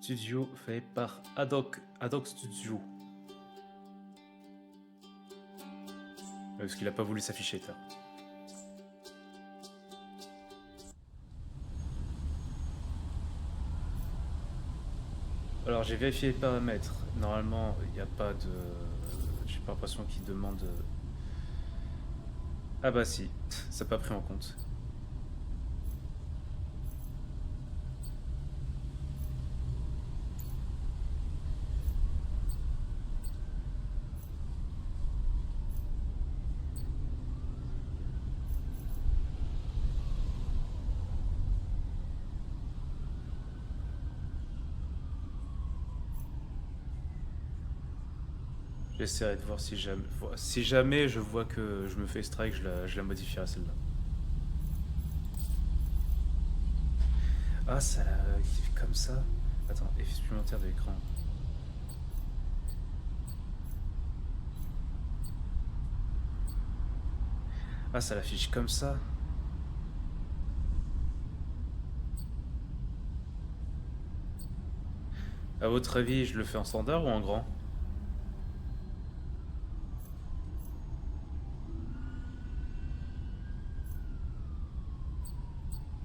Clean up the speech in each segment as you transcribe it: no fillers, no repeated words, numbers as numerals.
Studio fait par Haddock Studio. Parce qu'il a pas voulu s'afficher, ça. Alors j'ai vérifié les paramètres. Normalement, il n'y a pas de... J'ai pas l'impression qu'il demande... Ah bah si, ça n'a pas pris en compte. J'essaierai de voir si jamais je vois que je me fais strike, je la modifierai celle-là. Ah, ça active comme ça. Attends, effet supplémentaire de l'écran. Ah, ça l'affiche comme ça. À votre avis, je le fais en standard ou en grand?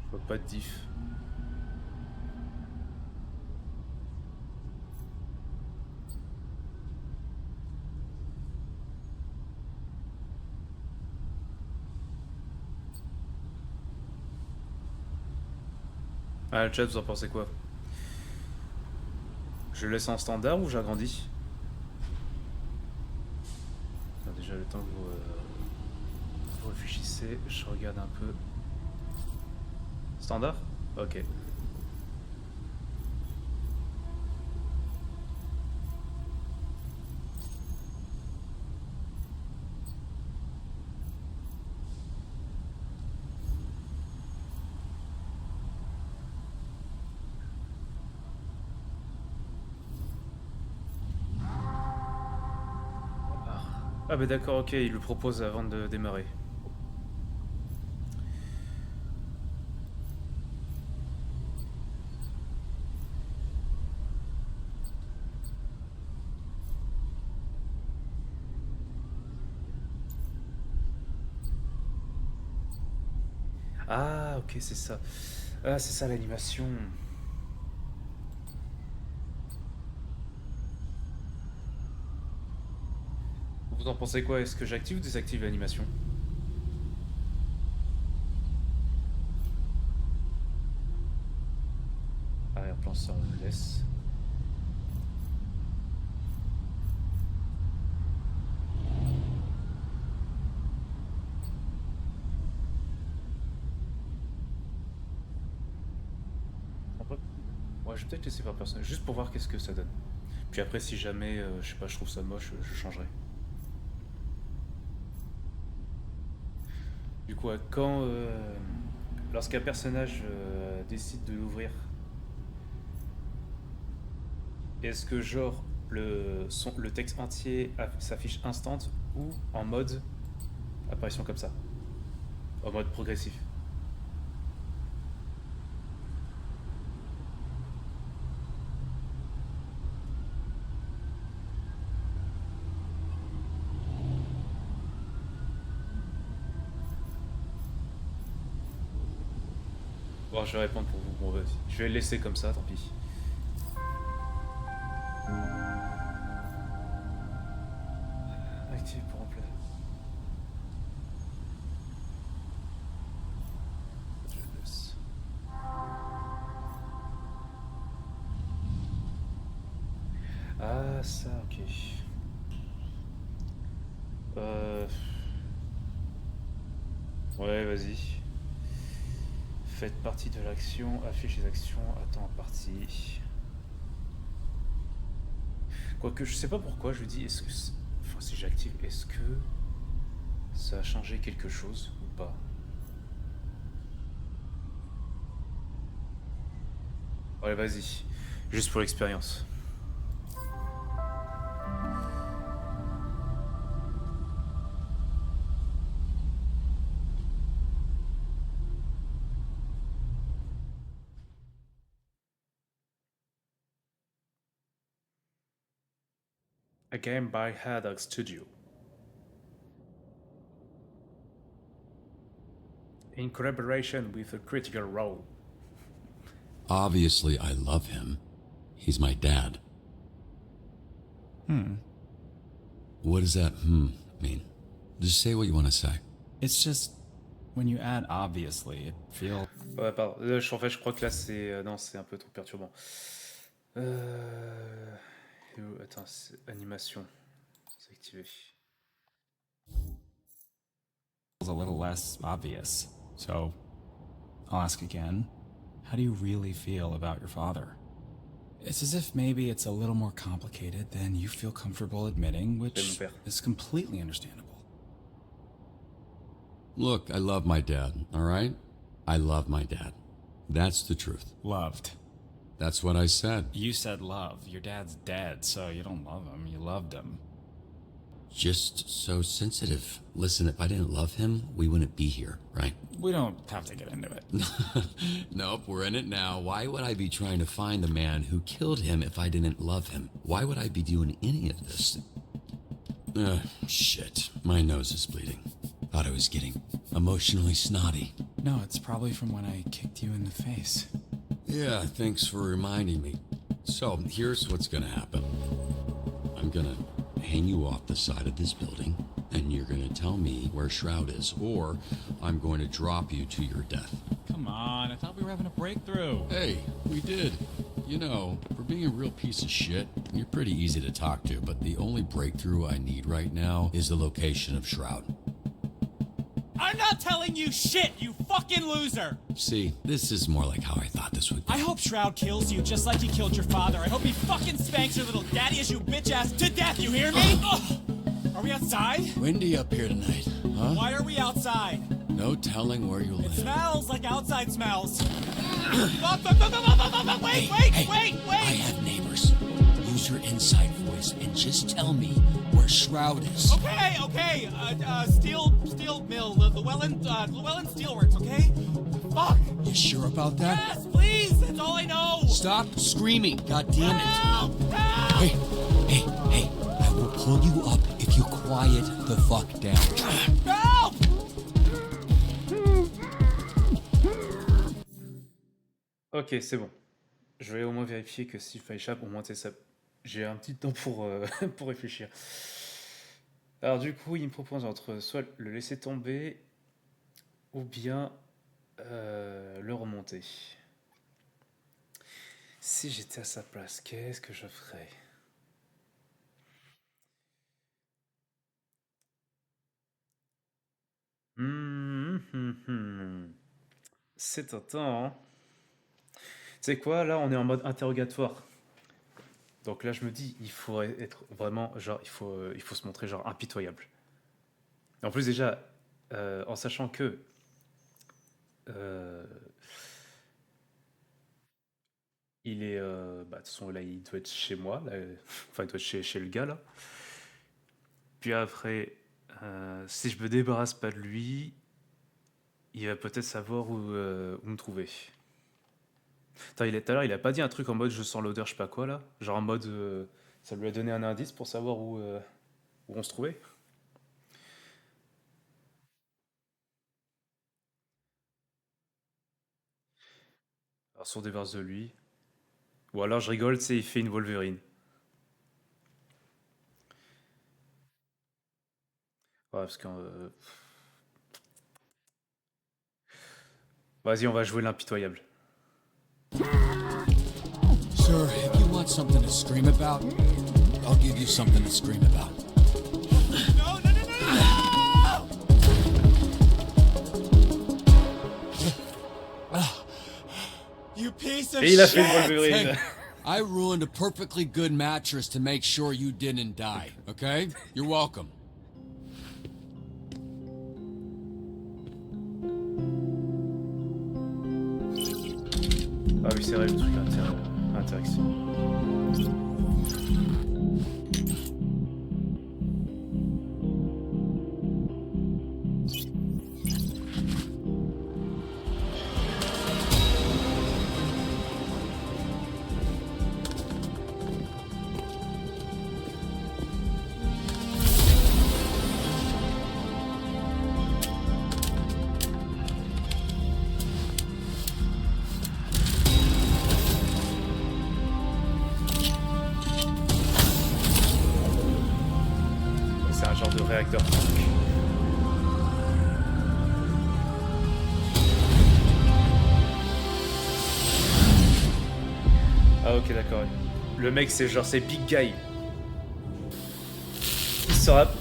Je vois pas de diff. Ah, le chat, vous en pensez quoi? Je le laisse en standard ou j'agrandis? Déjà, le temps que vous réfléchissez, je regarde un peu. Standard? Ok. Ah bah d'accord, ok, il le propose avant de démarrer. Ah, ok, c'est ça. Ah, c'est ça l'animation. Vous en pensez quoi? Est-ce que j'active ou désactive l'animation? Arrière-plan, ça on le laisse. Ouais, je vais peut-être laisser par personnage, juste pour voir qu'est-ce que ça donne. Puis après, si jamais, je sais pas, je trouve ça moche, je changerai. Du coup, quand, lorsqu'un personnage décide de l'ouvrir, est-ce que genre le texte entier s'affiche instant ou en mode apparition comme ça, en mode progressif? Bon, je vais répondre pour vous. Bon, vas-y. Je vais le laisser comme ça, tant pis. Active pour remplacer. Je laisse. Ah, ça, ok. Euh... Ouais, vas-y. Faites partie de l'action, affiche les actions, attends en partie. Quoique, je sais pas pourquoi, je dis, est-ce que. Enfin, si j'active, est-ce que ça a changé quelque chose ou pas? Ouais, vas-y. Juste pour l'expérience. A game by Haddock Studio. In collaboration with a Critical Role. Obviously, I love him. He's my dad. What does that mean? Just say what you want to say. It's just, when you add obviously, it feels... Ouais, pardon. En fait, je crois que là, c'est... non, c'est un peu trop perturbant. Attends, animation. C'est activé. a little less obvious. So, I'll ask again. How do you really feel about your father? It's as if maybe it's a little more complicated than you feel comfortable admitting, which is completely understandable. Look, I love my dad, all right? I love my dad. That's the truth. Loved. That's what I said. You said love. Your dad's dead, so you don't love him. You loved him. Just so sensitive. Listen, if I didn't love him, we wouldn't be here, right? We don't have to get into it. Nope, we're in it now. Why would I be trying to find the man who killed him if I didn't love him? Why would I be doing any of this? Shit. My nose is bleeding. Thought I was getting emotionally snotty. No, it's probably from when I kicked you in the face. Yeah, thanks for reminding me. So, here's what's gonna happen. I'm gonna hang you off the side of this building, and you're gonna tell me where Shroud is, or I'm going to drop you to your death. Come on, I thought we were having a breakthrough. Hey, we did. You know, for being a real piece of shit, you're pretty easy to talk to, but the only breakthrough I need right now is the location of Shroud. I'm not telling you shit, you fucking loser! See, this is more like how I thought this would go. I hope Shroud kills you just like he killed your father. I hope he fucking spanks your little daddy as you bitch ass to death, you hear me? Are we outside? Windy up here tonight, huh? Why are we outside? No telling where you'll It land. smells like outside smells. Wait, I have neighbors. Use your inside voice and just tell me where Shroud is. Okay. Steel mill, Llewellyn Steelworks, okay? Fuck. You sure about that? Yes, please. That's all I know. Stop screaming, goddammit. Help! Hey, I will pull you up if you quiet the fuck down. Help! Ok, c'est bon. Je vais au moins vérifier que si je échappe, au moins ça. J'ai un petit temps pour, pour réfléchir. Alors du coup, il me propose entre soit le laisser tomber ou bien le remonter. Si j'étais à sa place, qu'est-ce que je ferais? C'est un temps, hein. Tu sais quoi, là on est en mode interrogatoire. Donc là je me dis, il faut être vraiment, genre, il faut se montrer genre impitoyable. En plus déjà, en sachant que il est, de toute façon là il doit être chez moi, là, enfin il doit être chez le gars là. Puis après, si je me débarrasse pas de lui, il va peut-être savoir où me trouver. Attends, tout à l'heure, il a pas dit un truc en mode je sens l'odeur, je sais pas quoi là? Genre en mode ça lui a donné un indice pour savoir où on se trouvait? Alors si on débarrasse de lui. Ou alors je rigole, tu sais, il fait une Wolverine. Ouais, parce que. Vas-y, on va jouer l'impitoyable. Sir, if you want something to scream about, I'll give you something to scream about. No! You piece of Et il a shit! fait une Wolverine. Hey, I ruined a perfectly good mattress to make sure you didn't die, okay? You're welcome. Ah oui, c'est vrai, le truc interaction. réacteur truc. Ah ok d'accord. Le mec c'est genre c'est Big Guy. Qui se rappelle,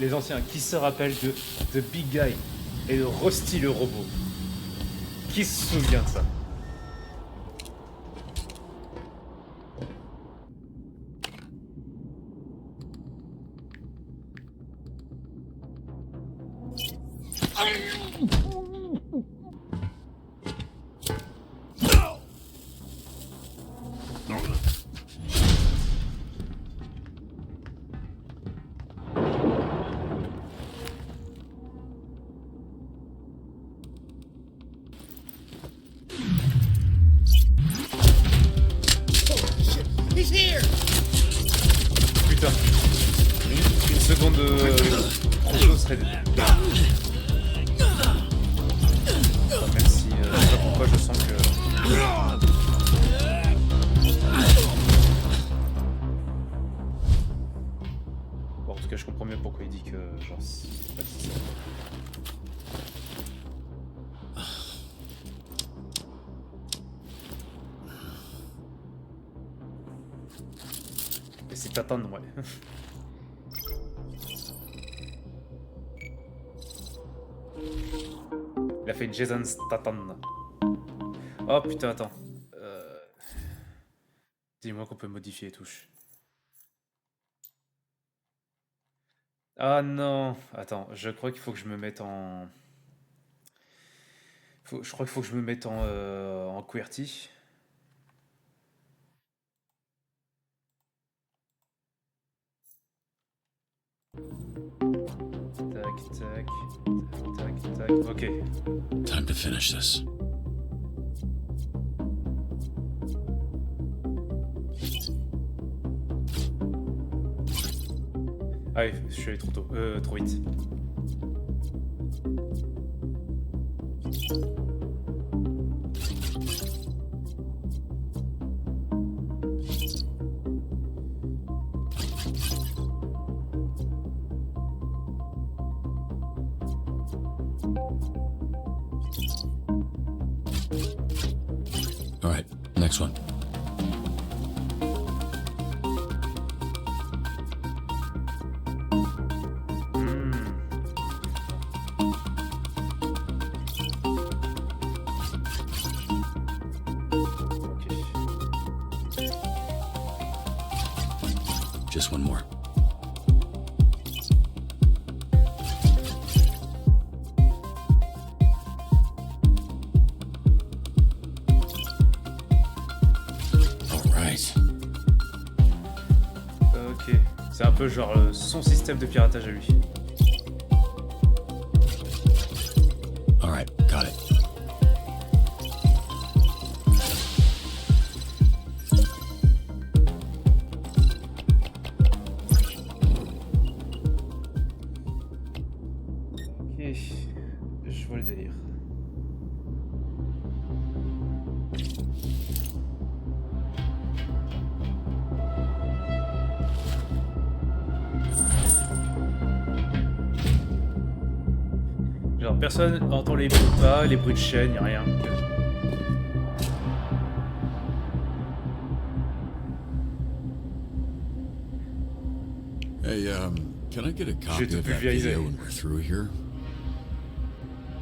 les anciens, qui se rappellent de Big Guy et de Rusty le robot? Qui se souvient de ça? Putain. Une seconde trop serait... Enfin, même si je sais pas pourquoi je sens que... Bon, en tout cas je comprends mieux pourquoi il dit que genre c'est pas si ça. Et c'est Tatane, ouais. Il a fait une Jason Statham. Oh putain, attends. Dis-moi qu'on peut modifier les touches. Ah non. Attends, je crois qu'il faut que je me mette en... Je crois qu'il faut que je me mette en QWERTY. Tac, tac, tac, tac, ok. Time to finish this. Ah oui, je suis allé trop tôt, trop vite. All right, next one. Just one more. All right. Ok, c'est un peu genre son système de piratage à lui. All right, got it. Ok, je vois le délire. Genre personne entend les bruits de pas, les bruits de chaîne, y'a rien. Hey, can I get a copy tout of that pulvérisé. video when we're through here?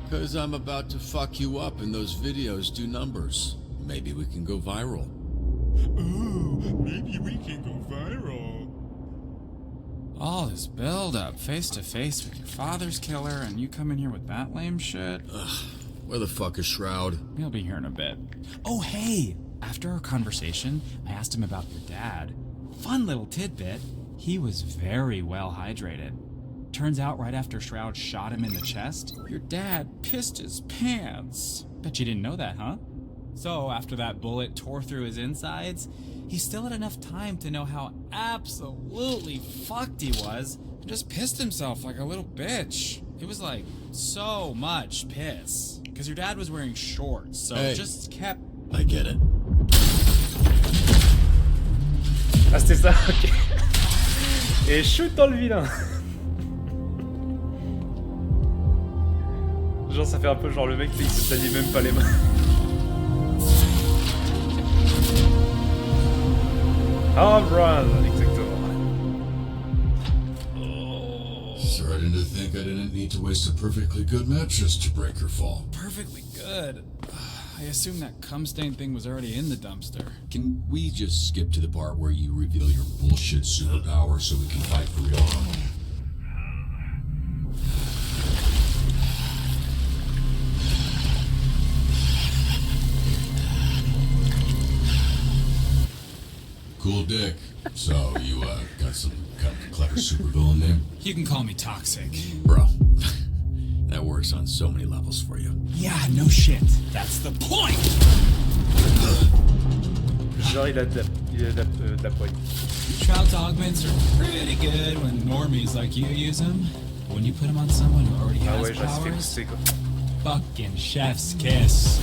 Because I'm about to fuck you up and those videos do numbers. Maybe we can go viral. Ooh, maybe we can go viral. All this build-up, face-to-face with your father's killer, and you come in here with that lame shit? Where the fuck is Shroud? He'll be here in a bit. Oh, hey! After our conversation, I asked him about your dad. Fun little tidbit. He was very well hydrated. Turns out right after Shroud shot him in the chest, your dad pissed his pants. Bet you didn't know that, huh? So after that bullet tore through his insides, he still had enough time to know how absolutely fucked he was and just pissed himself like a little bitch. It was like so much piss. Because your dad was wearing shorts, so Hey. just kept... I get it. Ah c'était ça, ok. Et shoot dans le vilain. Genre ça fait un peu genre le mec il se salit même pas les mains. Home run, exactement. Starting to think I didn't need to waste a perfectly good mattress to break her fall. Perfectly good. I assume that cum stain thing was already in the dumpster. Can we just skip to the part where you reveal your bullshit superpower so we can fight for real? Cool dick. So, you, got some kind of clever supervillain name? You can call me toxic. Bro, that works on so many levels for you. Yeah, no shit. That's the point! Genre il a de la poigne. Trout's augments are pretty good when normies like you use them. But when you put them on someone who already Ah has ouais, genre il se fait powers, pousser quoi. fucking chef's kiss.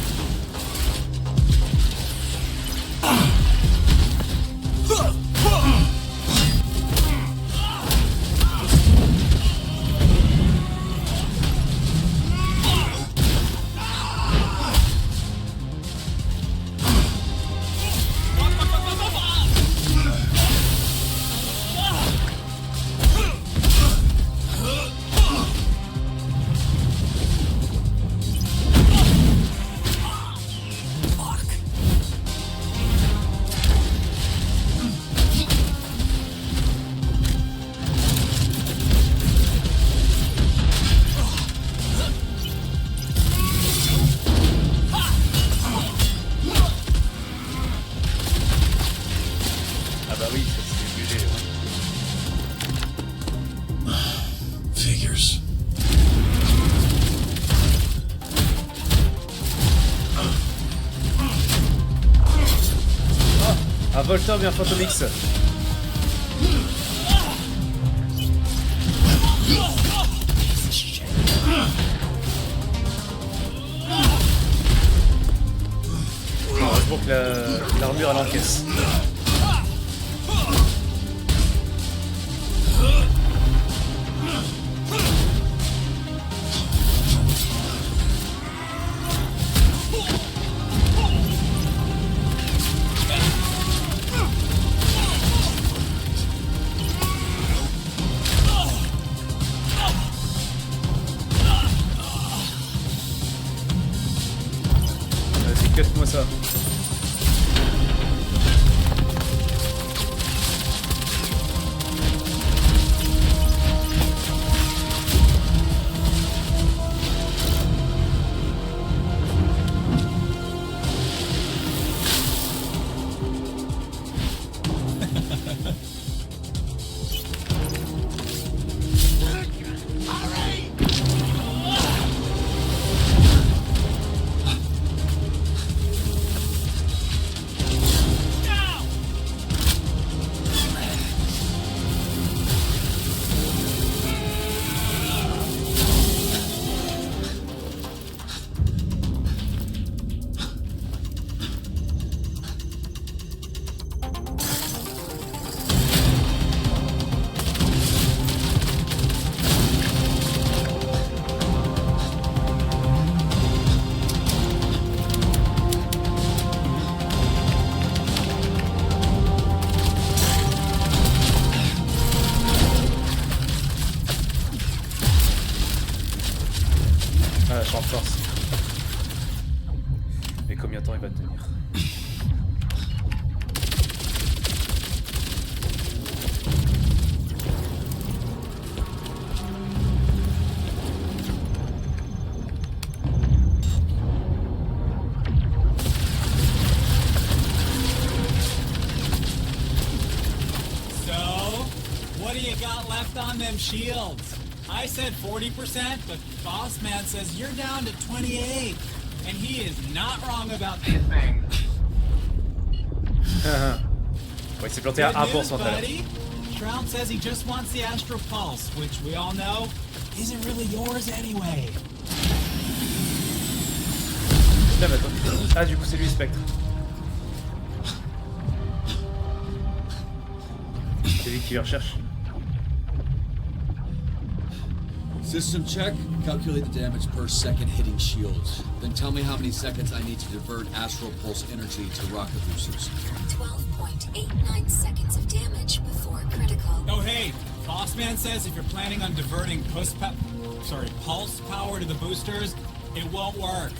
Ah bah oui, ça c'est obligé. Figures. Un Voltor bien Phantomix. Heureusement que l'armure elle encaisse. Vas-y, cut-moi ça. Ah, je suis en force. Mais combien de temps il va tenir? So, what do you got left on them shields? I said 40%, but Boss Man says you're down to 28. And he is not wrong about these things. Ouais, il s'est planté à Good 1% news, tout à l'heure. buddy. Shroud says he just wants the Astral Pulse, which we all know isn't really yours anyway. Putain, mais attends. Ah, du coup, c'est lui, Spectre. C'est lui qui le recherche. System check. Calculate the damage per second hitting shields. Then tell me how many seconds I need to divert astral pulse energy to rocket boosters. 12.89 seconds of damage before critical. Oh hey, Bossman says if you're planning on diverting pulse power to the boosters, it won't work.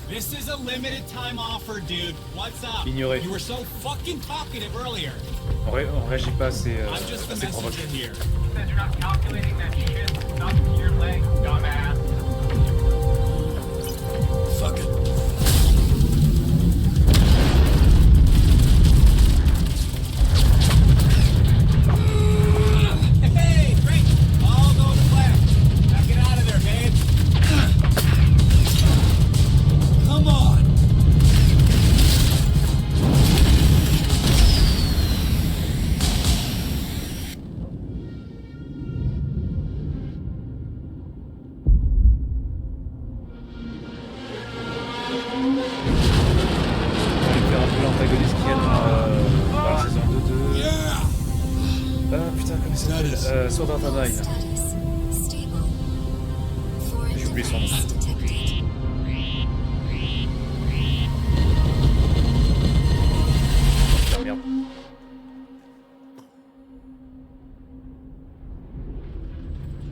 This is a limited time offer, dude. What's up? Ignoré. You were so fucking talkative earlier. On réagit pas assez, I'm just the assez messenger provoque. here. Says you're not calculating that shit stuck to your leg, dumbass. Fuck it. Hey, great! All go to plan. Now get out of there, babe. Come on! On va faire un peu l'antagoniste qu'il y a dans la saison 2 de... Ah putain, comment ça s'appelle Sword Art Online. Status stable. Foreign J'ai oublié son nom. device detected. Putain, merde.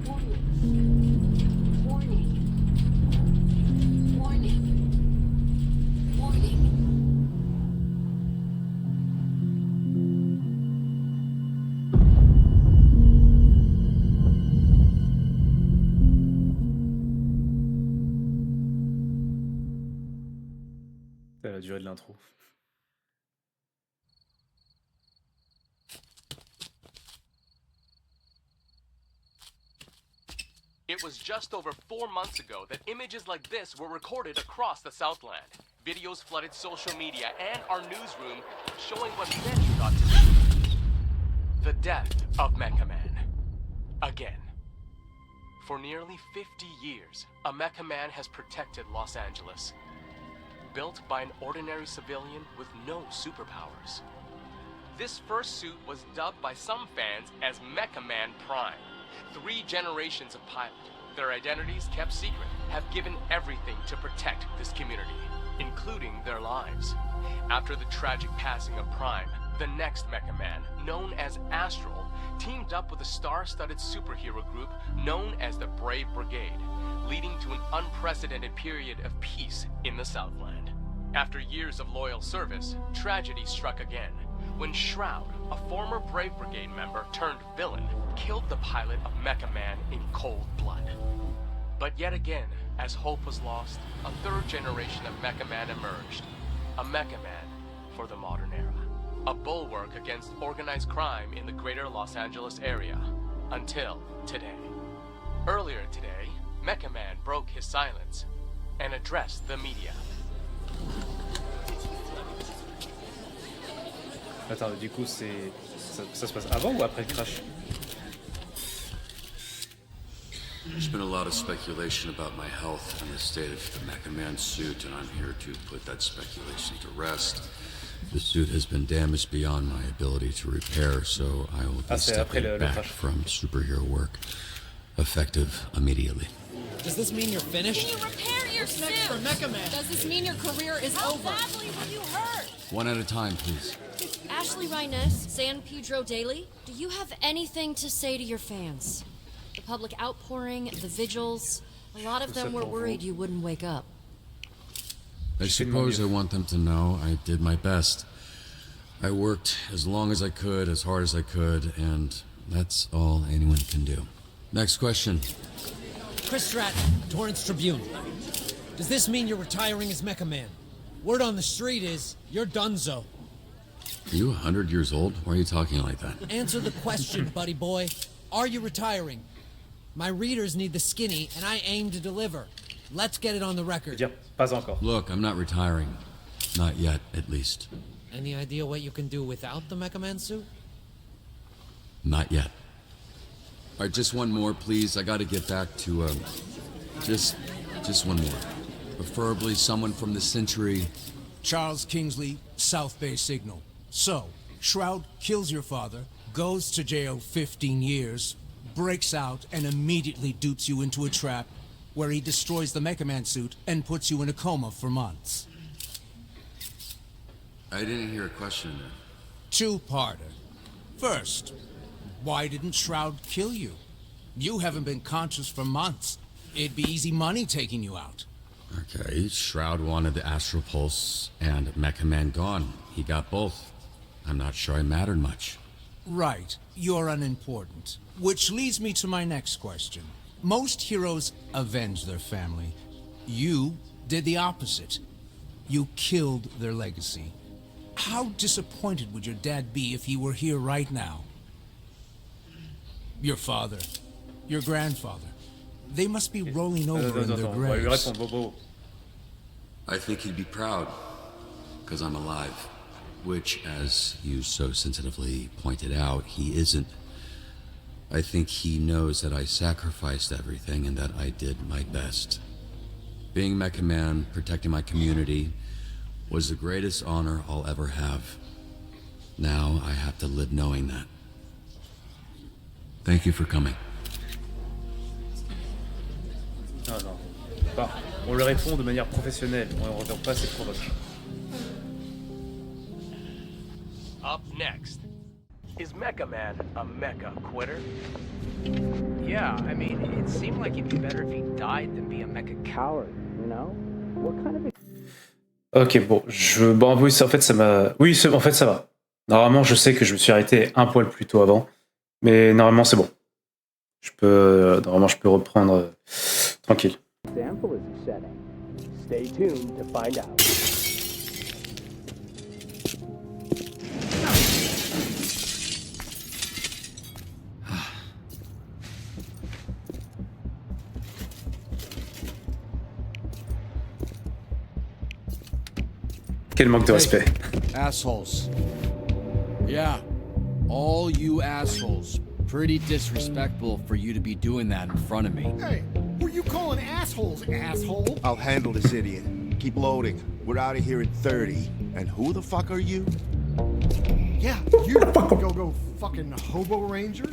Warning. Warning. Warning. C'est la durée de l'intro. It was just over 4 months ago that images like this were recorded across the Southland. Videos flooded social media and our newsroom, showing what many thought to be the death of Mecha Man. Again. For nearly 50 years, a Mecha Man has protected Los Angeles. Built by an ordinary civilian with no superpowers. This first suit was dubbed by some fans as Mecha Man Prime. 3 generations of pilot, their identities kept secret, have given everything to protect this community, including their lives. After the tragic passing of Prime, the next Mecha Man, known as Astral, teamed up with a star-studded superhero group known as the Brave Brigade, leading to an unprecedented period of peace in the Southland. After years of loyal service, tragedy struck again, when Shroud, a former Brave Brigade member turned villain, killed the pilot of Mecha Man in cold blood. But yet again, as hope was lost, a 3rd generation of Mecha Man emerged. A Mecha Man for the modern era. A bulwark against organized crime in the greater Los Angeles area. Until today. Earlier today, Mecha Man broke his silence and addressed the media. Attends, du coup, ça se passe avant ou après le crash? There's been a lot of speculation about my health and the state of the Mecha Man suit, and I'm here to put that speculation to rest. The suit has been damaged beyond my ability to repair, so I will be c'est après stepping le back crash. from superhero work, effective immediately. Does this mean you're finished? You repair your What's next for suit. Mecha Man? Does this mean your career is How over? badly were you hurt? One at a time, please. Ashley Rhiness, San Pedro Daily, do you have anything to say to your fans? The public outpouring, the vigils, a lot of them were worried you wouldn't wake up. I suppose I want them to know I did my best. I worked as long as I could, as hard as I could, and that's all anyone can do. Next question. Chris Stratton, Torrance Tribune. Does this mean you're retiring as Mecha Man? Word on the street is you're donezo. Are you 100 years old? Why are you talking like that? Answer the question, buddy boy. Are you retiring? My readers need the skinny, and I aim to deliver. Let's get it on the Je veux record. dire, pas encore. Look, I'm not retiring. Not yet, at least. Any idea what you can do without the Mecha Man suit? Not yet. All right, just one more, please. I gotta get back to, just one more. Preferably someone from the Century. Charles Kingsley, South Bay Signal. So, Shroud kills your father, goes to jail 15 years, breaks out and immediately dupes you into a trap where he destroys the Mecha Man suit and puts you in a coma for months. I didn't hear a question in there. Two-parter. First, why didn't Shroud kill you? You haven't been conscious for months. It'd be easy money taking you out. Okay, Shroud wanted the Astral Pulse and Mecha Man gone. He got both. I'm not sure I mattered much. Right, you're unimportant. Which leads me to my next question. Most heroes avenge their family. You did the opposite. You killed their legacy. How disappointed would your dad be if he were here right now? Your father, your grandfather, they must be rolling over in their graves. I think he'd be proud, because I'm alive. Which, as you so sensitively pointed out, he isn't. I think he knows that I sacrificed everything and that I did my best. Being Mecha Man, protecting my community, was the greatest honor I'll ever have. Now I have to live knowing that. Thank you for coming. Non, non. Enfin, on lui répond de manière professionnelle, on ne revient pas ses provoques. Up next, is Mecha Man a mecha quitter? Yeah, I mean, it seemed like it'd be better if he died than be a mecha coward, you know? What kind of Ok, bon, bon, oui, en fait, ça m'a. Oui, en fait, ça va. Normalement, je sais que je me suis arrêté un poil plus tôt avant, mais normalement, c'est bon. Normalement, je peux reprendre tranquille. Example is setting. Stay tuned to find out. Quel manque de respect. Assholes. Yeah, all you assholes. Pretty disrespectful for you to be doing that in front of me. Hey, who you calling assholes, asshole? I'll handle this idiot. Keep loading. We're out of here in 30. And who the fuck are you? Yeah, you go fucking hobo ranger?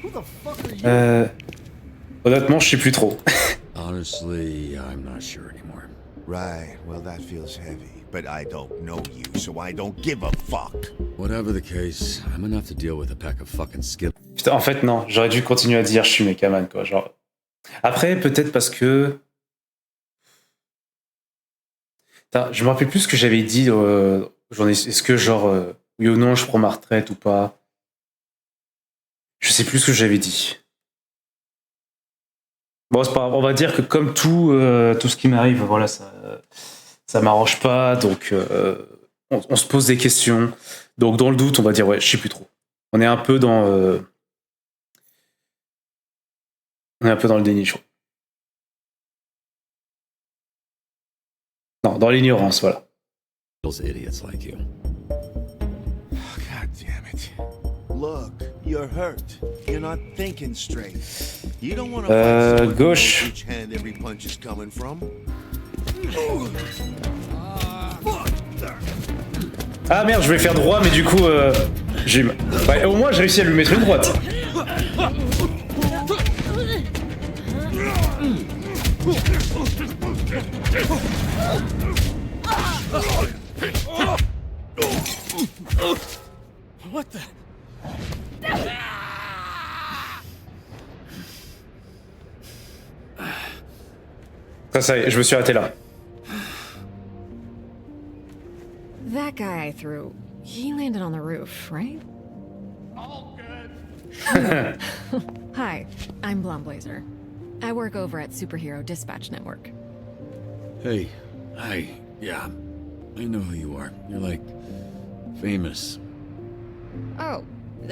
Who the fuck are you? Honnêtement, je sais plus trop. Honestly, I'm not sure anymore. Right, well that feels heavy. But I don't know you, so I don't give a fuck. Whatever the case, I'm enough to deal with a pack of fucking skip. Putain, en fait, non, j'aurais dû continuer à dire je suis Mecha-Man, quoi. Genre. Après, peut-être parce que. Putain, je me rappelle plus ce que j'avais dit. Est-ce que, genre, oui ou non, je prends ma retraite ou pas? Je sais plus ce que j'avais dit. Bon, c'est pas grave. On va dire que comme tout ce qui m'arrive, voilà, ça m'arrange pas, donc on se pose des questions. Donc dans le doute, on va dire ouais, je sais plus trop. On est un peu dans le déni, je crois. Non, dans l'ignorance, voilà. Those idiots like you. God damn it. Look, you're hurt. You're not thinking straight. You don't want to fight gauche. which hand every punch is coming from. Ah merde, je voulais faire droit, mais du coup, ouais, au moins j'ai réussi à lui mettre une droite. What the? Ça y est, je me suis arrêté là. That guy I threw, he landed on the roof, right? All good. Hi, I'm Blonde Blazer. I work over at Superhero Dispatch Network. Hey, hi, yeah, I know who you are. You're like, famous. Oh,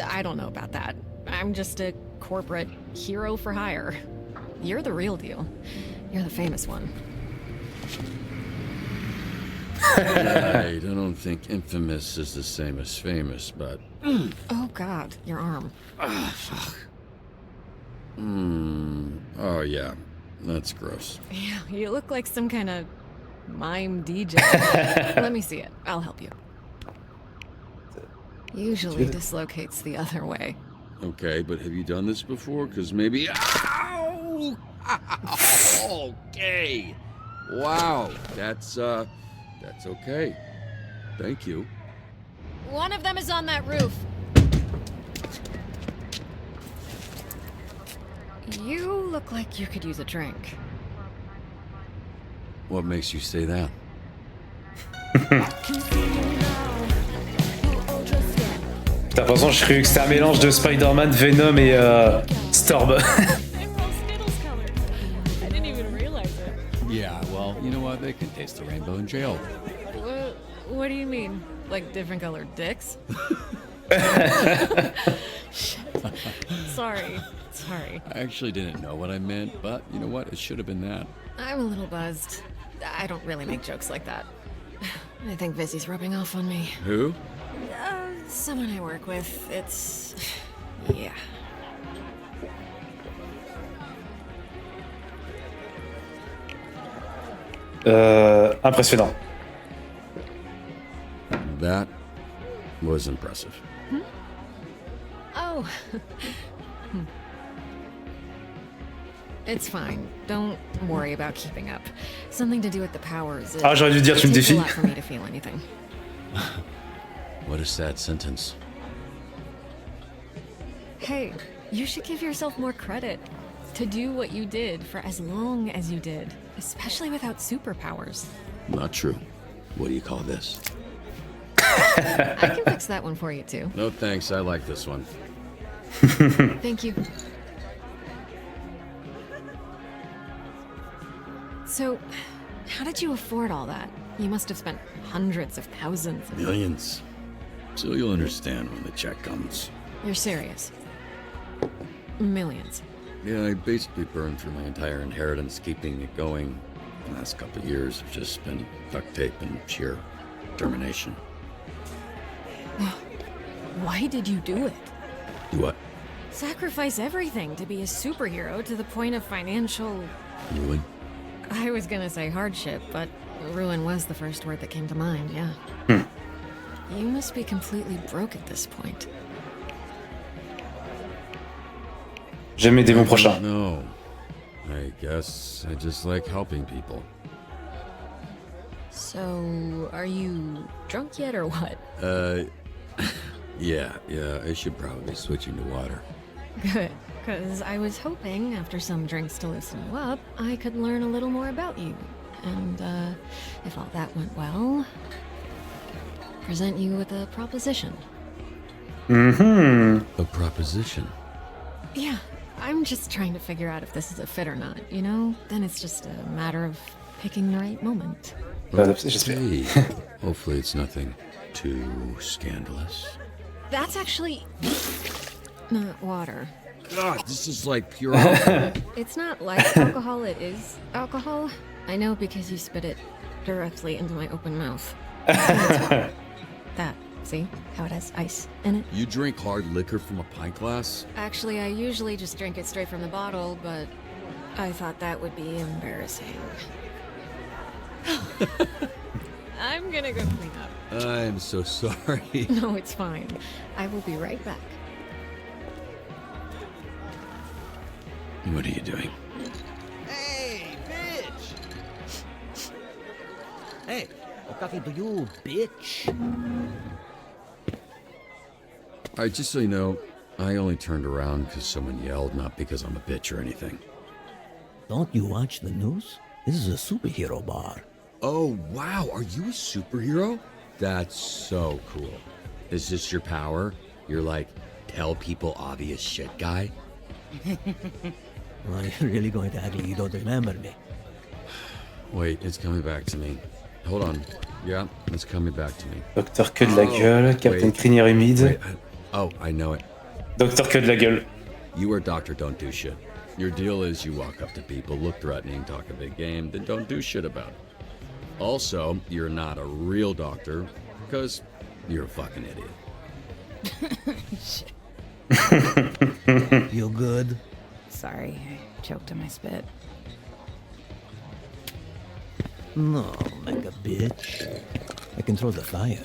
I don't know about that. I'm just a corporate hero for hire. You're the real deal. You're the famous one. I don't think infamous is the same as famous, but... Oh god, your arm. Fuck. Oh yeah, that's gross. Yeah, you look like some kind of mime DJ. Let me see it. I'll help you. Usually dislocates the other way. Okay, but have you done this before? Because maybe... Ow! Okay. Wow, that's okay. Thank you. One of them is on that roof. You look like you could use a drink. What makes you say that? Putain, pour l'instant, je croyais que c'était un mélange de Spider-Man, Venom et Storm. Yeah, well, you know what? They can taste the rainbow in jail. What do you mean? Like different colored dicks? Sorry. I actually didn't know what I meant, but you know what? It should have been that. I'm a little buzzed. I don't really make jokes like that. I think Vizzy's rubbing off on me. Who? Someone I work with. It's... yeah. Impressionnant. That was impressive. Oh. It's fine. Don't worry about keeping up. Something to do with the powers. Ah, j'aurais dû dire tu me It takes a défies. lot for me to feel anything. What a sad sentence. Hey, you should give yourself more credit. To do what you did for as long as you did, especially without superpowers. Not true. What do you call this? I can fix that one for you too. No thanks, I like this one. Thank you. So, how did you afford all that? You must have spent hundreds of thousands. Millions. So you'll understand when the check comes. You're serious? Millions. Yeah, I basically burned through my entire inheritance keeping it going. The last couple of years have just been duct tape and sheer determination. Why did you do it? Do what? Sacrifice everything to be a superhero to the point of financial... Ruin? I was gonna say hardship, but ruin was the first word that came to mind, yeah. You must be completely broke at this point. J'aime aider mon prochain. No. I guess I just like helping people. So, are you drunk yet or what? Yeah, I should probably be switching to water. Good, because I was hoping, after some drinks to loosen you up, I could learn a little more about you. And, if all that went well, present you with a proposition. A proposition? Yeah, I'm just trying to figure out if this is a fit or not, you know? Then it's just a matter of picking the right moment. Okay. Hopefully it's nothing too scandalous. That's actually... not water. God, this is like pure alcohol. It's not like alcohol, it is alcohol. I know because you spit it directly into my open mouth. That, see? How it has ice in it? You drink hard liquor from a pint glass? Actually, I usually just drink it straight from the bottle, but I thought that would be embarrassing. I'm gonna go clean up. I'm so sorry. No, it's fine. I will be right back. What are you doing? Hey, bitch! Hey, I'm talking to you, bitch. Alright, just so you know, I only turned around because someone yelled, not because I'm a bitch or anything. Don't you watch the news? This is a superhero bar. Oh, wow, are you a superhero? That's so cool. Is this your power? You're like, tell people obvious shit guy? Are you really going to act like you don't remember me? Wait, it's coming back to me. Hold on. Yeah, it's coming back to me. Docteur Queue de la Gueule, Captain Crinière Humide. Oh, I know it. Docteur Queue de la Gueule. You are Doctor Don't Do Shit. Your deal is you walk up to people, look threatening, talk a big game, then don't do shit about it. Also, you're not a real doctor, because you're a fucking idiot. You good? Sorry, I choked on my spit. No, like a bitch. I control the fire.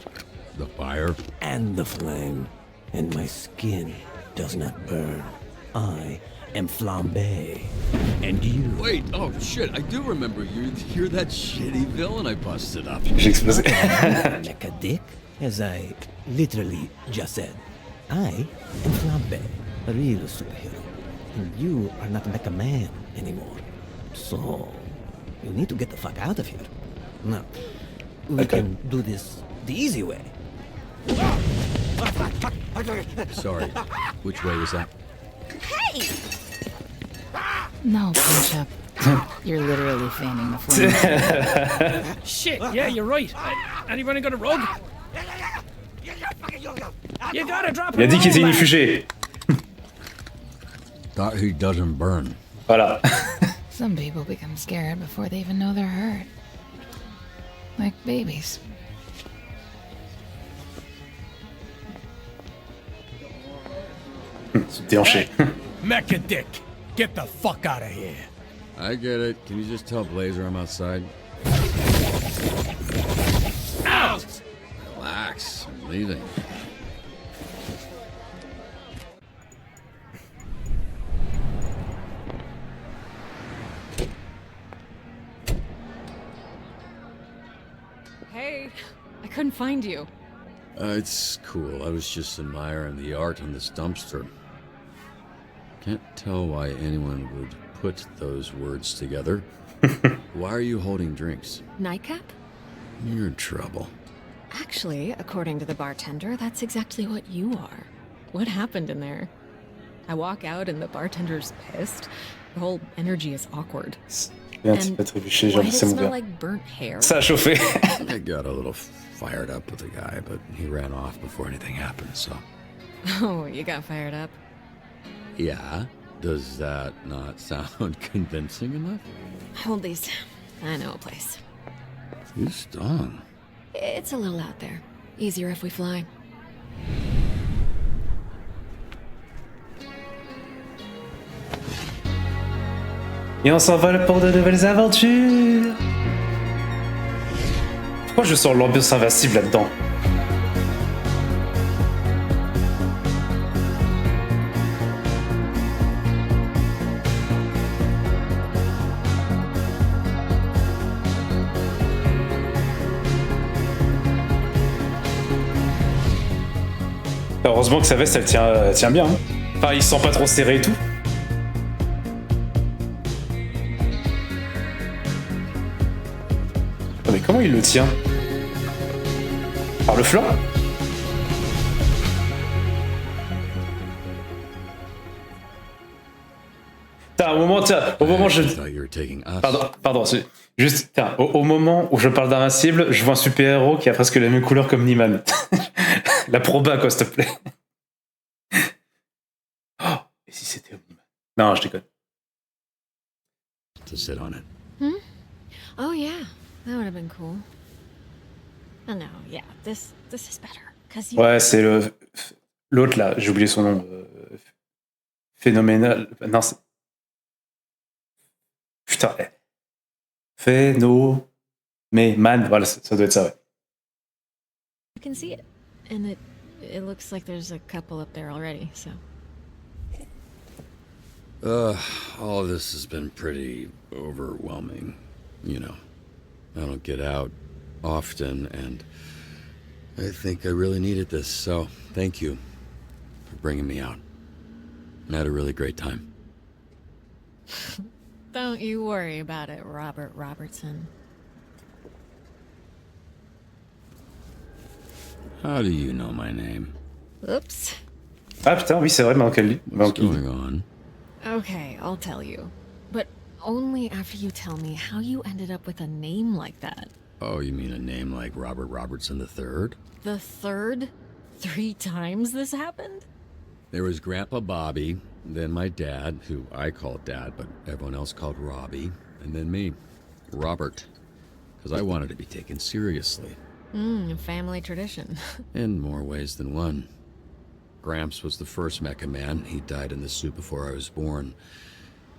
The fire? And the flame. And my skin. does not burn. I am Flambe. And you... Wait, oh shit, I do remember you. You're that shitty villain I busted up. J'ai explosé. Mecha Dick, as I literally just said. I am Flambe, a real superhero. And you are not Mecha Man anymore. So, you need to get the fuck out of here. Now, we can do this the easy way. Sorry, which way was that? Hey! No, punch up. You're literally fanning the flame. Shit, yeah, you're right. Anyone got a rug? You gotta drop Il a dit qu'il était inifugé. Thought he doesn't burn. Voilà. Some people become scared before they even know they're hurt. Like babies. Déhanché. Mecha Dick, get the fuck out of here. I get it. Can you just tell Blazer I'm outside? Ow! Relax, I'm leaving. Hey, I couldn't find you. It's cool. I was just admiring the art on this dumpster. Can't tell why anyone would put those words together. Why are you holding drinks? Nightcap? You're in trouble. Actually, according to the bartender, that's exactly what you are. What happened in there? I walk out and the bartender's pissed. The whole energy is awkward. Bien, tu peux trébucher, j'ai Why envie did de it smell mourir. like burnt hair? Ça a chauffé. I got a little fired up with the guy, but he ran off before anything happened, so... Oh, you got fired up? Yeah? Does that not sound convincing enough? Hold these. I know a place. You stung. It's a little out there. Easier if we fly. Et on s'envole pour de nouvelles aventures. Pourquoi je sens l'ambiance invincible là-dedans? Heureusement que sa veste elle tient bien. Hein. Enfin, il se sent pas trop serré et tout. Oh, mais comment il le tient? Par le flanc? Au moment où je... Pardon, juste, au moment où je parle d'Invincible, je vois un super-héros qui a presque la même couleur comme Niman. La proba, quoi, s'il te plaît. Oh, et si c'était Omniman? Non, je déconne. To sit on it. Hmm? Oh yeah, that would have been cool. Oh no, yeah, this is better. Cause you... Ouais, c'est l'autre là, j'ai oublié son nom. Phénoménal. Non, c'est... Putain, Phénoménal, voilà, ça doit être ça, ouais. You can see it, and it looks like there's a couple up there already, so... All this has been pretty overwhelming, you know. I don't get out often, and I think I really needed this, so thank you for bringing me out. I had a really great time. Don't you worry about it, Robert Robertson. How do you know my name? Oops. Ah putain, oui, c'est vrai, What's going on? Okay, I'll tell you. But only after you tell me how you ended up with a name like that. Oh, you mean a name like Robert Robertson III? The third? 3 times this happened? There was Grandpa Bobby, then my dad, who I called Dad, but everyone else called Robbie, and then me, Robert, because I wanted to be taken seriously. Family tradition. In more ways than one. Gramps was the first Mecha Man. He died in the suit before I was born.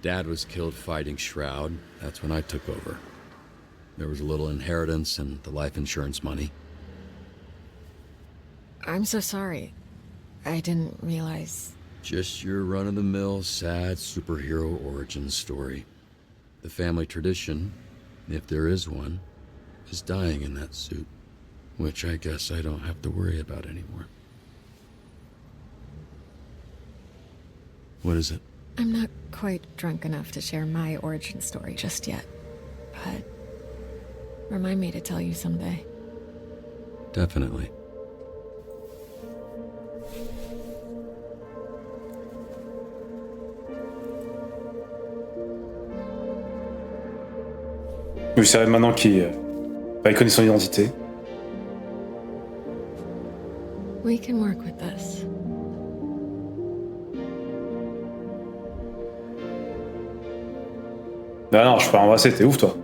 Dad was killed fighting Shroud. That's when I took over. There was a little inheritance and the life insurance money. I'm so sorry. I didn't realize... Just your run-of-the-mill, sad superhero origin story. The family tradition, if there is one, is dying in that suit, which I guess I don't have to worry about anymore. What is it? I'm not quite drunk enough to share my origin story just yet, but remind me to tell you someday. Definitely. Vous savez maintenant qu'il connaît son identité. We can work with this. Non, je peux embrasser, t'es ouf toi.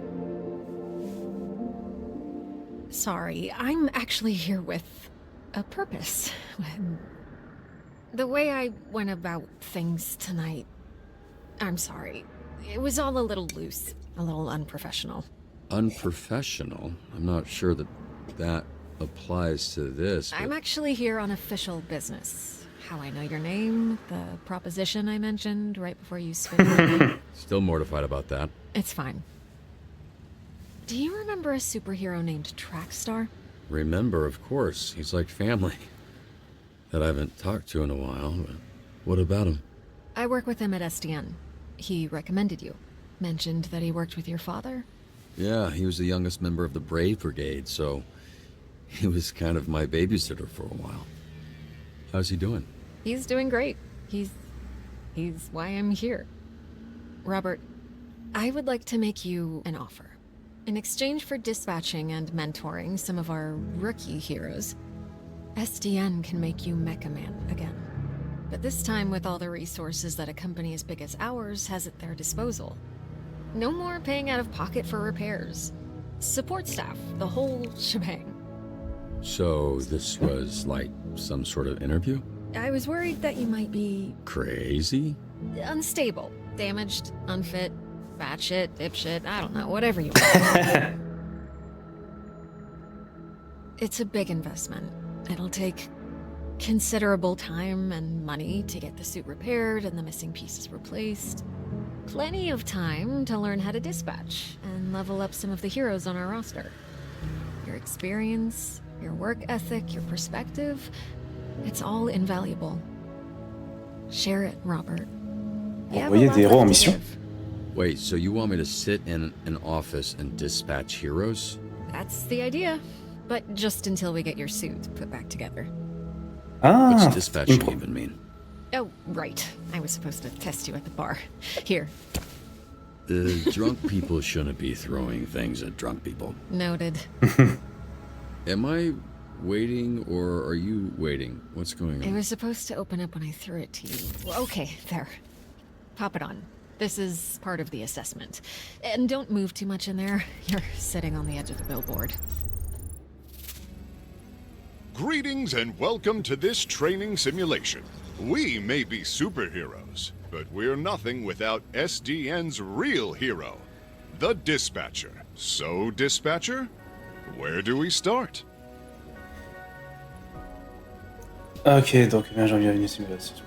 Sorry, I'm actually here with a purpose. The way I went about things tonight, I'm sorry. It was all a little loose, a little unprofessional. Unprofessional? I'm not sure that applies to this. I'm actually here on official business. How I know your name, the proposition I mentioned right before you spit. Still mortified about that. It's fine. Do you remember a superhero named Trackstar? Remember, of course. He's like family. That I haven't talked to in a while, but what about him? I work with him at SDN. He recommended you. Mentioned that he worked with your father? Yeah, he was the youngest member of the Brave Brigade, so he was kind of my babysitter for a while. How's he doing? He's doing great. He's why I'm here. Robert, I would like to make you an offer. In exchange for dispatching and mentoring some of our rookie heroes, SDN can make you Mecha Man again. But this time with all the resources that a company as big as ours has at their disposal. No more paying out of pocket for repairs. Support staff, the whole shebang. So this was like some sort of interview? I was worried that you might be... Crazy? unstable, damaged, unfit, batshit, dipshit, I don't know, whatever you want. It's a big investment. It'll take considerable time and money to get the suit repaired and the missing pieces replaced. Plenty of time to learn how to dispatch and level up some of the heroes on our roster. Your experience, your work ethic, your perspective, it's all invaluable. Share it, Robert. Envoyer des héros en mission? Wait, so you want me to sit in an office and dispatch heroes? That's the idea. But just until we get your suit put back together. Ah, what's dispatching even mean? Oh, right. I was supposed to test you at the bar. Here. The drunk people shouldn't be throwing things at drunk people. Noted. Am I waiting or are you waiting? What's going It on? was supposed to open up when I threw it to you. Well, okay, there. Pop it on. This is part of the assessment. And don't move too much in there. You're sitting on the edge of the billboard. Greetings and welcome to this training simulation. We may be superheroes, but we're nothing without SDN's real hero, the Dispatcher. So, Dispatcher, where do we start? Ok, donc bien janvier une simulation.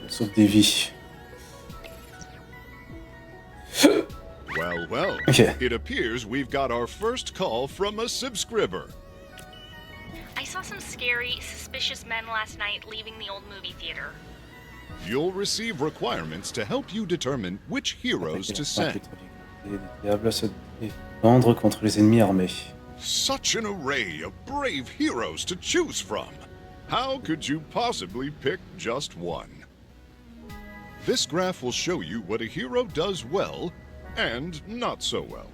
Sauve des vies. Well, Okay. It appears we've got our first call from a subscriber. I saw some scary, suspicious men last night leaving the old movie theater. You'll receive requirements to help you determine which heroes to send. Les diables se défendre contre les ennemis armés. Such an array of brave heroes to choose from. How could you possibly pick just one? This graph will show you what a hero does well and not so well.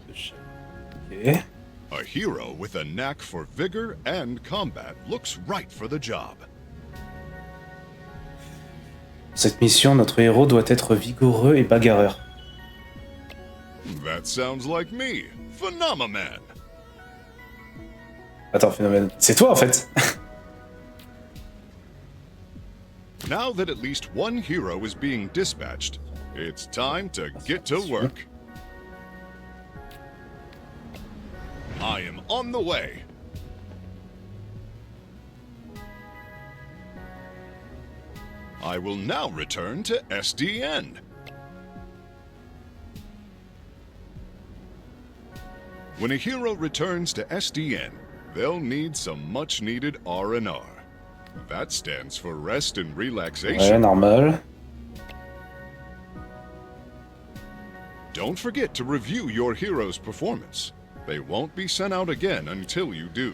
Okay. A hero with a knack for vigor and combat looks right for the job. Pour cette mission, notre héros doit être vigoureux et bagarreur. That sounds like me, Phenomaman. Attends, Phénomène, c'est toi en fait. Now that at least one hero is being dispatched, it's time to get to work. I am on the way. I will now return to SDN. When a hero returns to SDN, they'll need some much-needed R&R. That stands for rest and relaxation. Ouais, normal. Don't forget to review your hero's performance. They won't be sent out again until you do.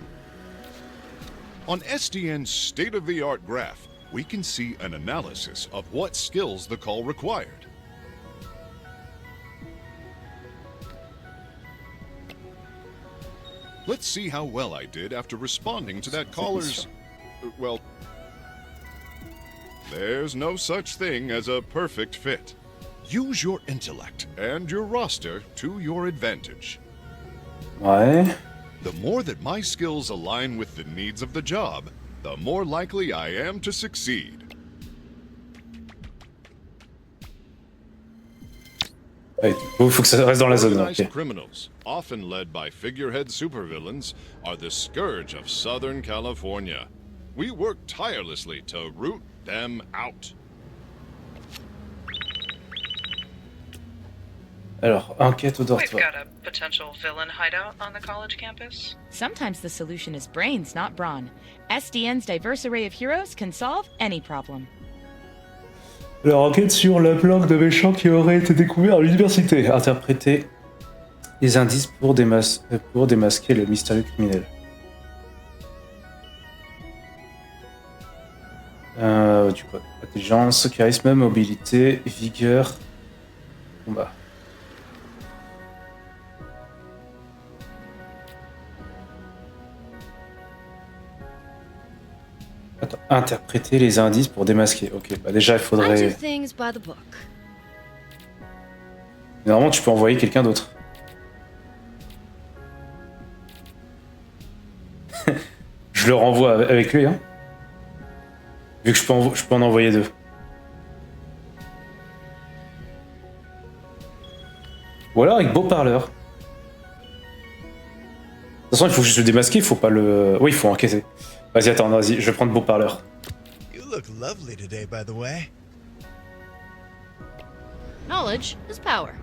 On SDN's state-of-the-art graph, we can see an analysis of what skills the call required. Let's see how well I did after responding to that caller's... well... There's no such thing as a perfect fit. Use your intellect and your roster to your advantage. Ouais. The more that my skills align with the needs of the job, the more likely I am to succeed. Ouais, faut que ça reste dans la zone. Organized Okay. criminals, often led by figurehead supervillains, are the scourge of Southern California. We work tirelessly to root them out. Alors, enquête au We've dortoir. got a potential villain hideout on the college campus. Sometimes the solution is brains, not brawn. SDN's diverse array of heroes can solve any problem. Alors, enquête sur la planque de méchants qui aurait été découvert à l'université. Interpréter les indices pour démasquer le mystérieux criminel. Du coup, intelligence, charisme, mobilité, vigueur, combat. Attends, interpréter les indices pour démasquer. Ok, bah déjà il I do faudrait... things by the book. Normalement tu peux envoyer quelqu'un d'autre. Je le renvoie avec lui, hein. Vu que je peux en envoyer deux. Ou alors avec beau parleur. De toute façon, il faut juste le démasquer, il faut pas le... Oui, il faut encaisser. Vas-y, attends, vas-y, je vais prendre beau parleur. You look lovely today, by the way. Knowledge is power.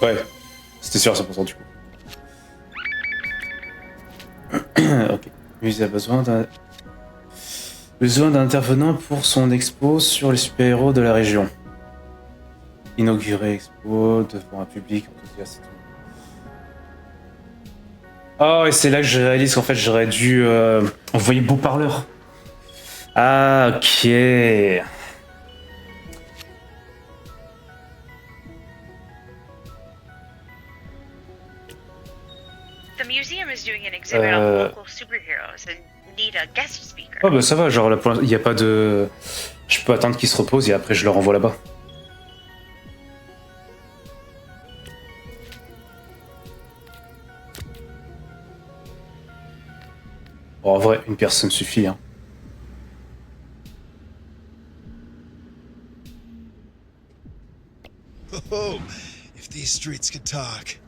Ouais, c'était sûr à 100% du coup. Ok. Musée a besoin d'un intervenant pour son expo sur les super-héros de la région. Inaugurer expo devant un public enthousiaste. Oh, et c'est là que je réalise qu'en fait j'aurais dû envoyer beau parleur. Ah, ok. The museum is doing an exhibit on local superheroes and need a guest speaker. Oh bah ça va, genre il n'y a pas de... Je peux attendre qu'il se repose et après je le renvoie là-bas. Bon, en vrai, une personne suffit, hein. Oh, if these streets could talk.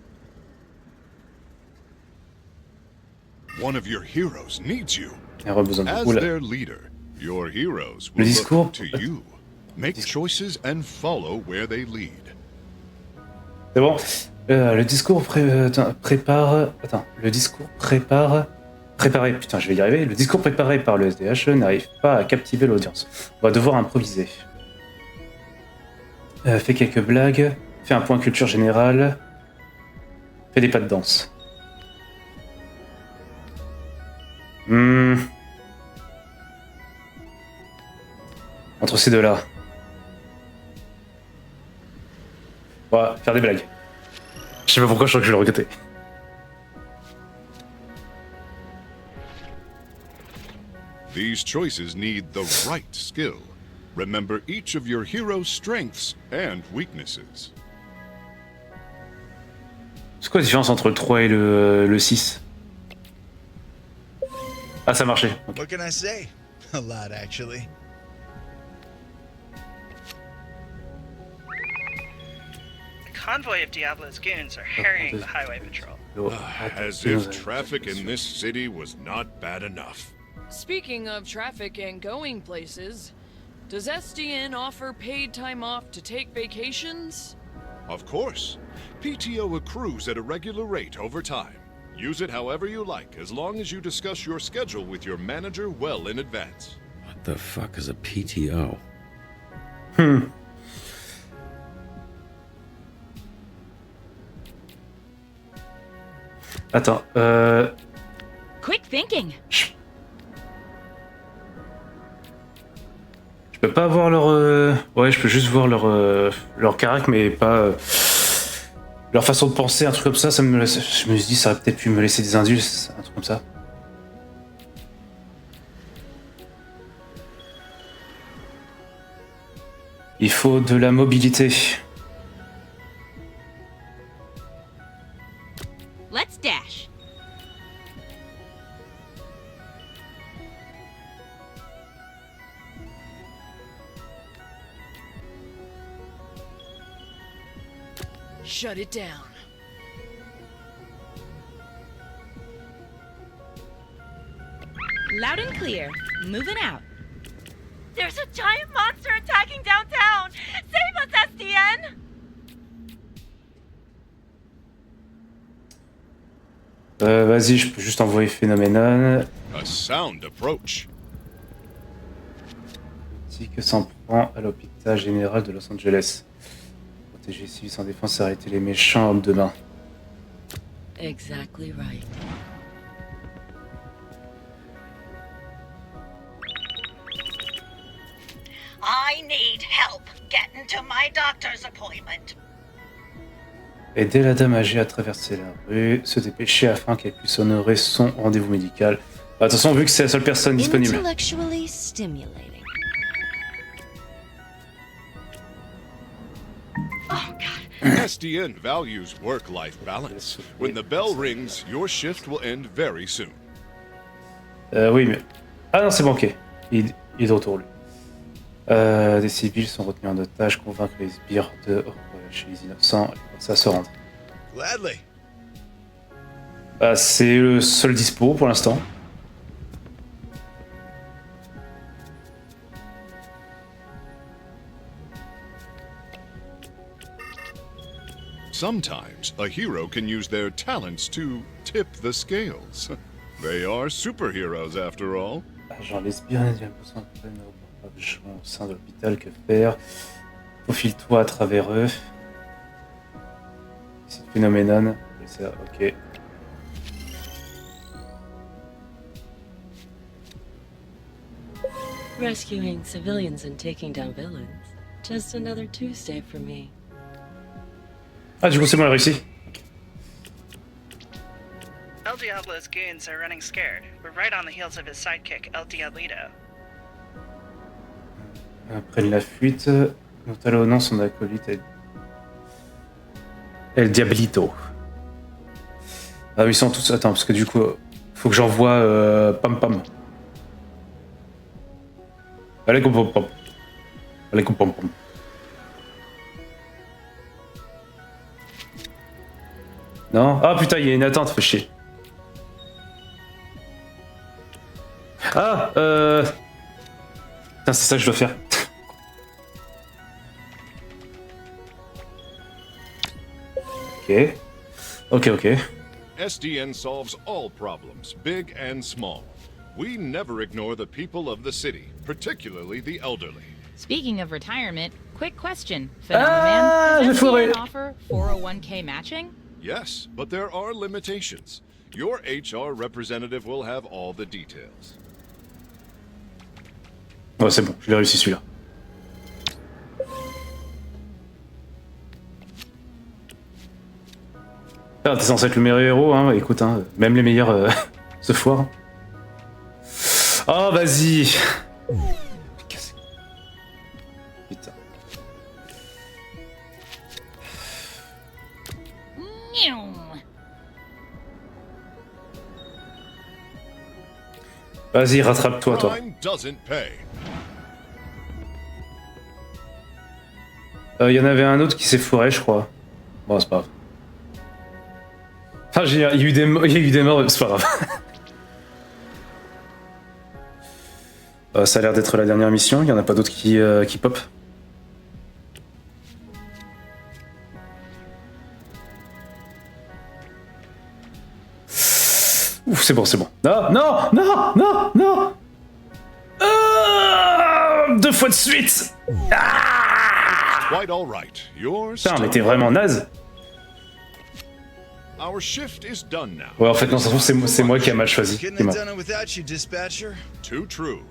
One of your heroes needs you. As their leader, your heroes will look up to you. Make choices and follow where they lead. C'est bon. Le discours prépare... Attends, le discours préparé... Putain, je vais y arriver. Le discours préparé par le SDH n'arrive pas à captiver l'audience. On va devoir improviser. Fais quelques blagues. Fais un point culture générale. Fais des pas de danse. Entre ces deux-là. Ouais, faire des blagues. Je sais pas pourquoi je crois que je vais le regretter. These choices need the right skill. Remember each of your hero's strengths and weaknesses. C'est quoi la différence entre le 3 et le 6? Ah, ça marchait. What can I say? A lot, actually. A convoy of Diablo's goons are harrying the highway patrol. As if traffic in this city was not bad enough. Speaking of traffic and going places, does SDN offer paid time off to take vacations? Of course. PTO accrues at a regular rate over time. Use it however you like, as long as you discuss your schedule with your manager well in advance. What the fuck is a PTO? Attends, Quick thinking. je peux pas voir leur... Ouais, je peux juste voir leur carac, mais pas... leur façon de penser, un truc comme ça, je me suis dit, ça aurait peut-être pu me laisser des indices, un truc comme ça. Il faut de la mobilité. Let's dash. Shut it down. Loud and clear. Moving out. There's a giant monster attacking downtown! Save us, SDN! Vas-y, je peux juste envoyer Phenomenon. A sound approach. Si que s'en prend à l'hôpital général de Los Angeles. Protéger les civils sans défense et arrêter les méchants hommes de main. Exactly right. I need help getting to my doctor's appointment. Aider la dame âgée à traverser la rue, se dépêcher afin qu'elle puisse honorer son rendez-vous médical. Attention, vu que c'est la seule personne disponible. Intellectually stimulating. SDN values work-life balance. When the bell rings, your shift will end very soon. Oui, mais... Ah non, c'est bon, ok. Il est de retour, lui. Des civils sont retenus en otage, convaincre les sbires de chez les innocents et ça se rendre. Gladly. Bah, c'est le seul dispo pour l'instant. Sometimes a hero can use their talents to tip the scales. They are superheroes after all. Agent lesbien, il y a besoin de peine au sein de l'hôpital, que faire? Faufile-toi à travers eux. C'est Phenomenon. C'est ok. Rescuing civilians and taking down villains. Just another Tuesday for me. Ah, du coup, c'est bon, elle a réussi. El Diablo's goons are running scared. We're right on the heels of his sidekick, El Diablito. Prennent la fuite. Nous talonnons son acolyte El Diablito. Ah oui, ils sont tous... Attends, parce que du coup, faut que j'envoie Pam Pam. Allez, Pam Pam. Allez, Pam Pam. Non? Ah putain, il y a une attente, fais chier. Ah, Putain, c'est ça que je dois faire. Ok. Ok. SDN solves all problems, big and small. We never ignore the people of the city, particularly the elderly. Speaking of retirement, quick question. Phenomenon, does SDN offer 401k matching? Yes, but there are limitations. Your HR representative will have all the details. Ouais, c'est bon, je l'ai réussi celui-là. Ah, t'es censé être le meilleur héros, hein. Écoute, hein, même les meilleurs se foirent. Oh, vas-y. Putain. Vas-y, rattrape-toi, toi. Crime doesn't pay. Il y en avait un autre qui s'est fourré, je crois. Bon, c'est pas grave. Enfin, il y a eu des morts, c'est pas grave. Ça a l'air d'être la dernière mission, il y en a pas d'autres qui pop. Ouf, c'est bon, c'est bon. Non, non, non, non, non. 2 fois de suite. Quite all right. You're Putain, mais t'es vraiment naze. Our shift is done now. Ouais, en fait, non, ça se trouve, c'est moi qui a mal choisi. Couldn't C'est have moi. done it without you, dispatcher. Too true.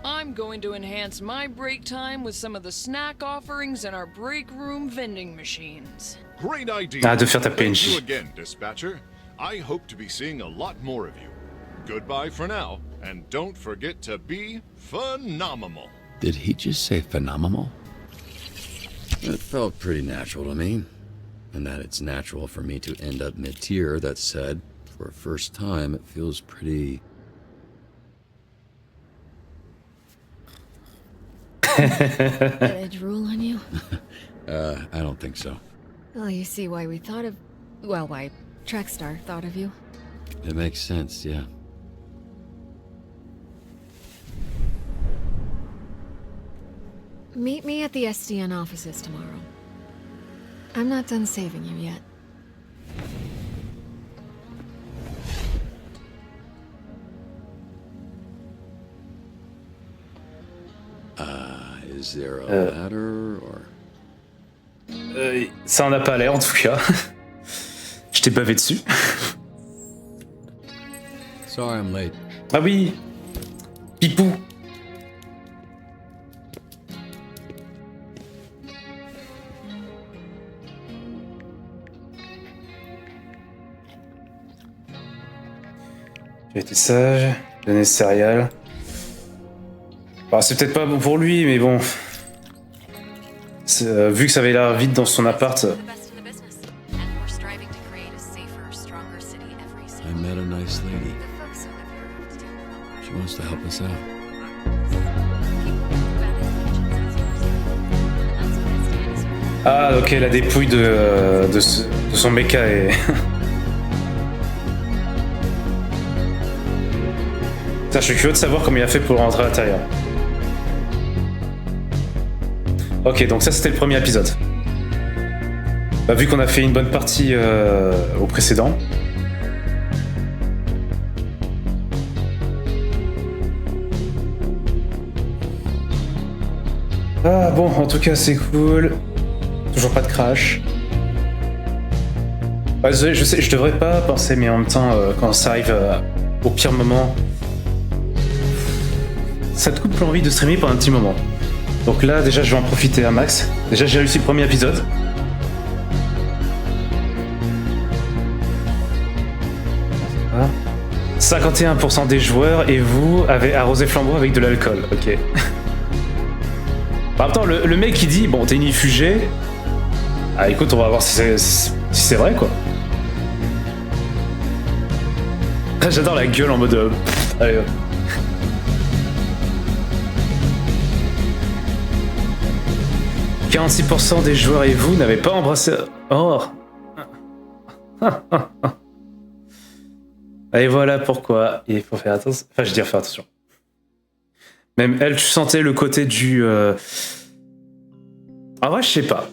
I'm going to enhance my break time with some of the snack offerings in our break room vending machines. Great idea. Ah, de faire ta Thank PNJ. you again, dispatcher. I hope to be seeing a lot more of you. Goodbye for now, and don't forget to be phenomenal. Did he just say phenomenal? It felt pretty natural to me. And that it's natural for me to end up mid-tier, that said, for a first time, it feels pretty... Did I drool on you? I don't think so. Well, you see why we thought of... Well, why Trackstar thought of you. It makes sense, yeah. Meet me at the SDN offices tomorrow. I'm not done saving you yet. Is there a ladder, or... Ça en a pas l'air, en tout cas. Je t'ai bavé dessus. Sorry I'm late. Ah oui. Pipou. J'ai été sage, donné céréales. Bah, c'est peut-être pas bon pour lui, mais bon. Vu que ça avait l'air vide dans son appart. I met a nice lady. She wants to help us out. Ah, ok, la dépouille de son mecha est. Putain, je suis curieux de savoir comment il a fait pour rentrer à l'intérieur. Ok, donc ça c'était le premier épisode. Bah, vu qu'on a fait une bonne partie au précédent. Ah bon, en tout cas c'est cool. Toujours pas de crash. Ouais, désolé, je sais, je devrais pas penser, mais en même temps, quand ça arrive au pire moment, ça te coupe l'envie de streamer pendant un petit moment. Donc là, déjà, je vais en profiter à max. Déjà, j'ai réussi le premier épisode. Ah. 51% des joueurs et vous avez arrosé flambeau avec de l'alcool. Ok. En même temps, le mec qui dit, bon, t'es inifugé. Ah, écoute, on va voir si c'est vrai, quoi. J'adore la gueule en mode... allez, hop. « 46% des joueurs et vous n'avez pas embrassé... Oh. Et voilà pourquoi il faut faire attention. Enfin, je veux dire, faire attention. Même elle, tu sentais le côté du... En vrai, je sais pas.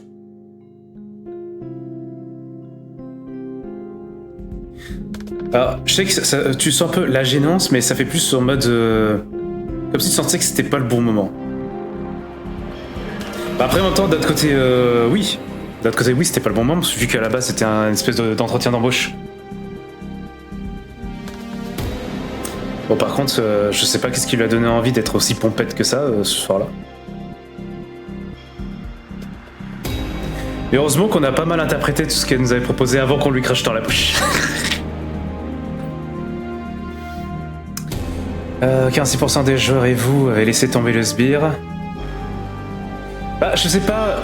Alors, je sais que tu sens un peu la gênance, mais ça fait plus en mode... Comme si tu sentais que c'était pas le bon moment. Bah après, en même temps, d'autre côté, oui. D'autre côté, oui, c'était pas le bon moment, vu qu'à la base, c'était un espèce d'entretien d'embauche. Bon, par contre, je sais pas qu'est-ce qui lui a donné envie d'être aussi pompette que ça, ce soir-là. Et heureusement qu'on a pas mal interprété tout ce qu'elle nous avait proposé avant qu'on lui crache dans la bouche. 46% des joueurs et vous avez laissé tomber le sbire. Bah, je sais pas.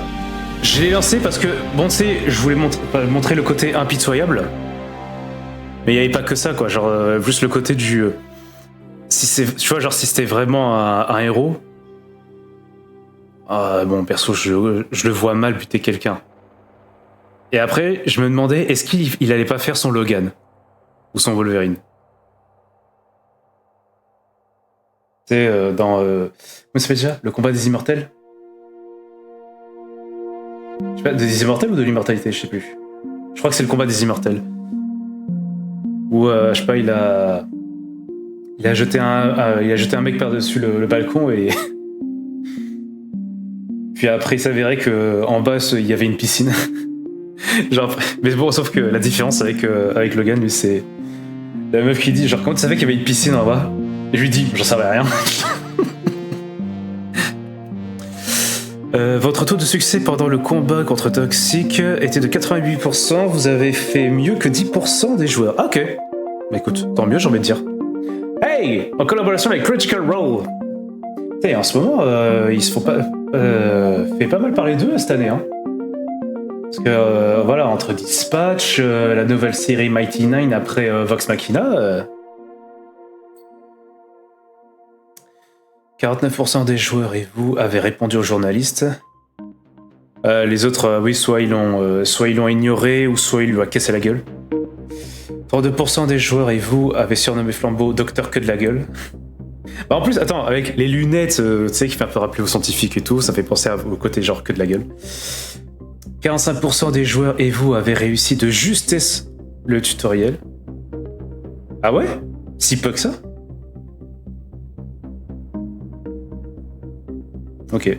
Je l'ai lancé parce que, bon, tu sais, je voulais montrer le côté impitoyable. Mais il n'y avait pas que ça, quoi. Genre, juste le côté du. si c'est, tu vois, genre si c'était vraiment un héros, bon, perso, je le vois mal buter quelqu'un. Et après, je me demandais, est-ce qu'il allait pas faire son Logan ou son Wolverine? Tu sais, dans comment ça fait déjà, le combat des immortels? Je sais pas, des immortels ou de l'immortalité, je sais plus. Je crois que c'est le combat des immortels. Où, je sais pas, il a jeté un mec par-dessus le balcon et... Puis après, il s'avérait qu'en bas, il y avait une piscine. Genre, mais bon, sauf que la différence avec Logan, lui, c'est... La meuf qui dit, genre, comment tu savais qu'il y avait une piscine en bas? Et je lui dis, j'en savais rien. Votre taux de succès pendant le combat contre Toxic était de 88%. Vous avez fait mieux que 10% des joueurs. Ah, ok. Bah écoute, tant mieux, j'ai envie de dire. Hey, en collaboration avec Critical Role. En ce moment, ils se font pas... fait pas mal parler d'eux cette année. Hein. Parce que, voilà, entre Dispatch, la nouvelle série Mighty Nine après Vox Machina... 49% des joueurs et vous avez répondu aux journalistes. Les autres, oui, soit ils l'ont ignoré ou soit il lui a cassé la gueule. 32% des joueurs et vous avez surnommé Flambeau Docteur que de la gueule. Bah en plus, attends, avec les lunettes, tu sais, qui fait un peu rappeler aux scientifiques et tout, ça fait penser au côté genre que de la gueule. 45% des joueurs et vous avez réussi de justesse le tutoriel. Ah ouais? Si peu que ça? Ok.